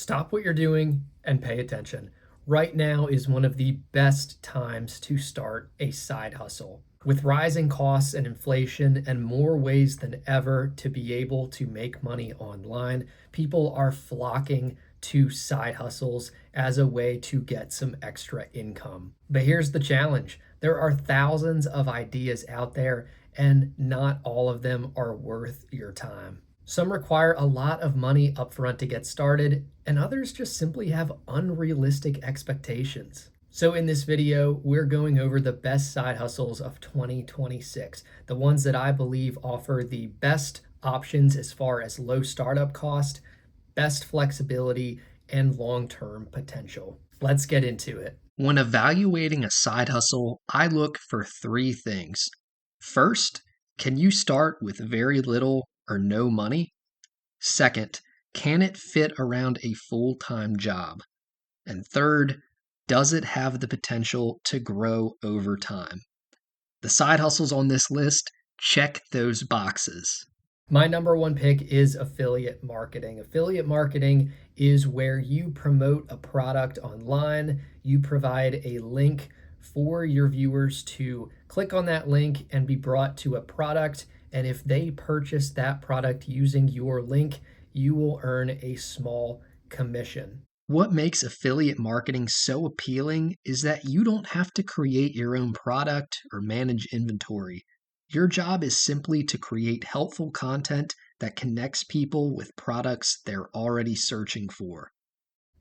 Stop what you're doing and pay attention. Right now is one of the best times to start a side hustle. With rising costs and inflation and more ways than ever to be able to make money online, people are flocking to side hustles as a way to get some extra income. But here's the challenge. There are thousands of ideas out there, and not all of them are worth your time. Some require a lot of money upfront to get started, and others just simply have unrealistic expectations. So in this video, we're going over the best side hustles of 2026, the ones that I believe offer the best options as far as low startup cost, best flexibility, and long-term potential. Let's get into it. When evaluating a side hustle, I look for three things. First, can you start with very little or no money? Second, can it fit around a full-time job? And third, does it have the potential to grow over time? The side hustles on this list check those boxes. My number one pick is affiliate marketing. Affiliate marketing is where you promote a product online. You provide a link for your viewers to click on that link and be brought to a product. And if they purchase that product using your link, you will earn a small commission. What makes affiliate marketing so appealing is that you don't have to create your own product or manage inventory. Your job is simply to create helpful content that connects people with products they're already searching for.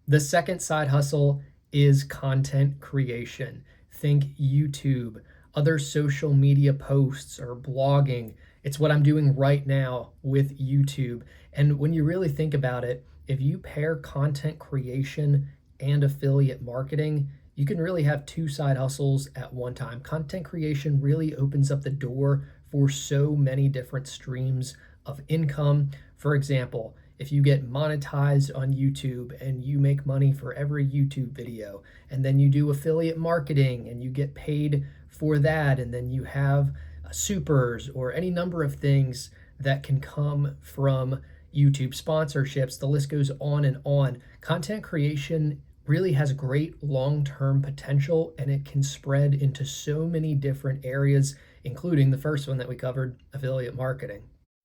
The second side hustle is content creation. Think YouTube, other social media posts, or blogging. It's what I'm doing right now with YouTube. And when you really think about it, if you pair content creation and affiliate marketing, you can really have two side hustles at one time. Content creation really opens up the door for so many different streams of income. For example, if you get monetized on YouTube and you make money for every YouTube video, and then you do affiliate marketing and you get paid for that, and then you have supers or any number of things that can come from YouTube sponsorships, the list goes on and on. Content creation really has great long-term potential, and it can spread into so many different areas, including the first one that we covered, affiliate marketing.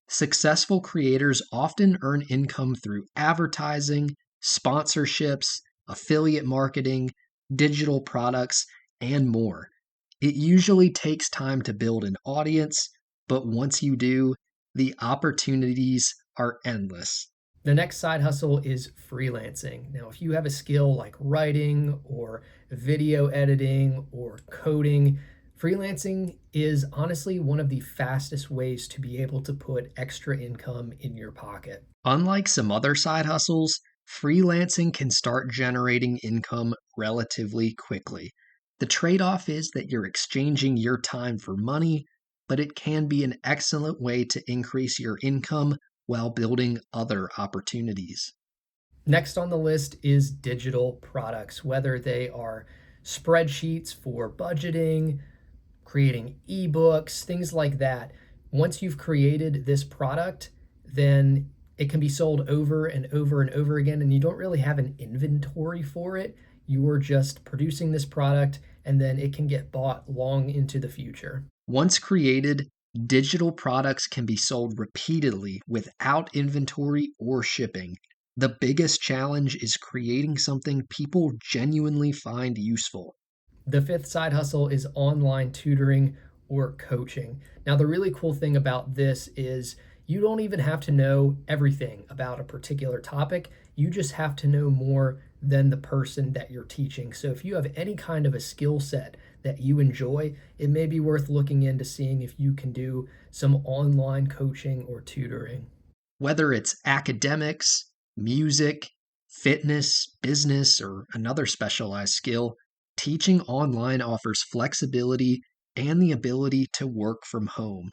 Successful creators often earn income through advertising, sponsorships, affiliate marketing, digital products, and more. It usually takes time to build an audience, but once you do, the opportunities are endless. The next side hustle is freelancing. Now, if you have a skill like writing or video editing or coding, freelancing is honestly one of the fastest ways to be able to put extra income in your pocket. Unlike some other side hustles, freelancing can start generating income relatively quickly. The trade-off is that you're exchanging your time for money, but it can be an excellent way to increase your income while building other opportunities. Next on the list is digital products, whether they are spreadsheets for budgeting, creating ebooks, things like that. Once you've created this product, then it can be sold over and over and over again, and you don't really have an inventory for it. You're just producing this product, and then it can get bought long into the future. Once created, digital products can be sold repeatedly without inventory or shipping. The biggest challenge is creating something people genuinely find useful. The fifth side hustle is online tutoring or coaching. Now, the really cool thing about this is you don't even have to know everything about a particular topic. You just have to know more than the person that you're teaching. So if you have any kind of a skill set that you enjoy, it may be worth looking into seeing if you can do some online coaching or tutoring. Whether it's academics, music, fitness, business, or another specialized skill, teaching online offers flexibility and the ability to work from home.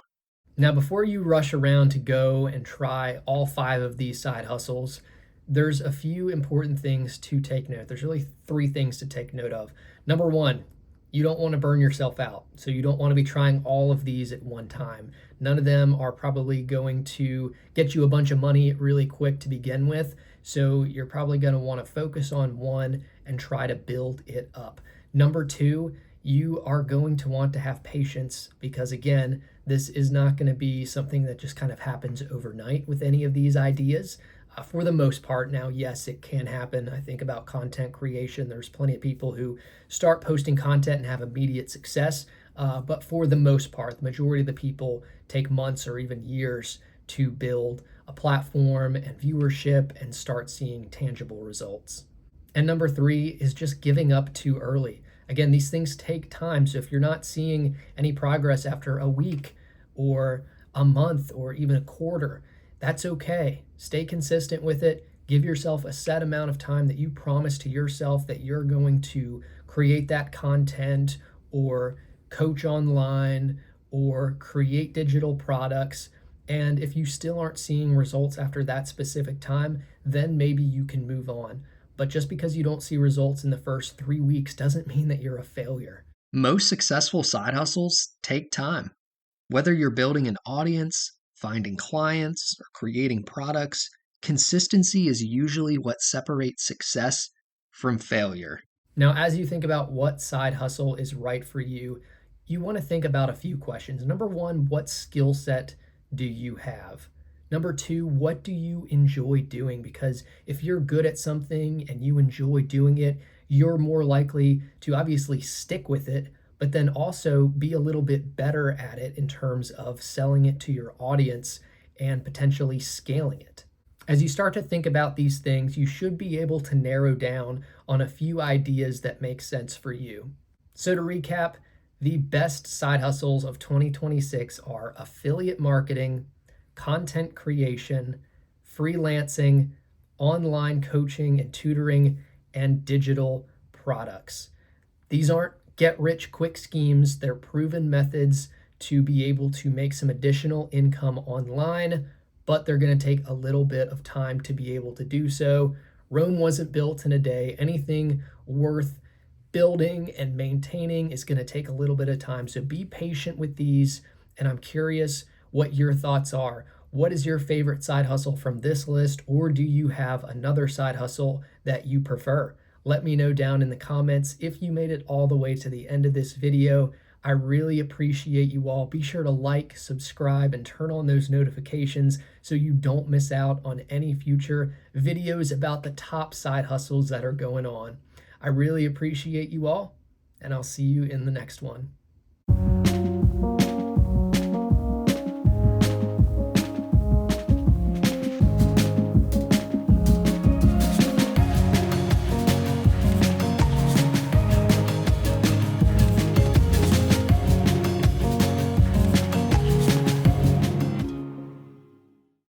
Now, before you rush around to go and try all 5 of these side hustles, there's a few important things to take note. There's really 3 things to take note of. Number 1, you don't want to burn yourself out. So you don't want to be trying all of these at one time. None of them are probably going to get you a bunch of money really quick to begin with. So you're probably going to want to focus on one and try to build it up. Number two, you are going to want to have patience because, again, this is not going to be something that just kind of happens overnight with any of these ideas. For the most part, now, yes, it can happen. I think about content creation. There's plenty of people who start posting content and have immediate success. But for the most part, the majority of the people take months or even years to build a platform and viewership and start seeing tangible results. And number three is just giving up too early. Again, these things take time. So if you're not seeing any progress after a week or a month or even a quarter, that's okay. Stay consistent with it. Give yourself a set amount of time that you promise to yourself that you're going to create that content or coach online or create digital products. And if you still aren't seeing results after that specific time, then maybe you can move on. But just because you don't see results in the first 3 weeks doesn't mean that you're a failure. Most successful side hustles take time. Whether you're building an audience, finding clients, or creating products, consistency is usually what separates success from failure. Now, as you think about what side hustle is right for you, you want to think about a few questions. Number one, what skill set do you have? Number two, what do you enjoy doing? Because if you're good at something and you enjoy doing it, you're more likely to obviously stick with it, but then also be a little bit better at it in terms of selling it to your audience and potentially scaling it. As you start to think about these things, you should be able to narrow down on a few ideas that make sense for you. So, to recap, the best side hustles of 2026 are affiliate marketing, content creation, freelancing, online coaching and tutoring, and digital products. These aren't get rich quick schemes, they're proven methods to be able to make some additional income online, but they're going to take a little bit of time to be able to do so. Rome wasn't built in a day. Anything worth building and maintaining is going to take a little bit of time. So be patient with these. And I'm curious what your thoughts are. What is your favorite side hustle from this list? Or do you have another side hustle that you prefer? Let me know down in the comments. If you made it all the way to the end of this video, I really appreciate you all. Be sure to like, subscribe, and turn on those notifications so you don't miss out on any future videos about the top side hustles that are going on. I really appreciate you all, and I'll see you in the next one.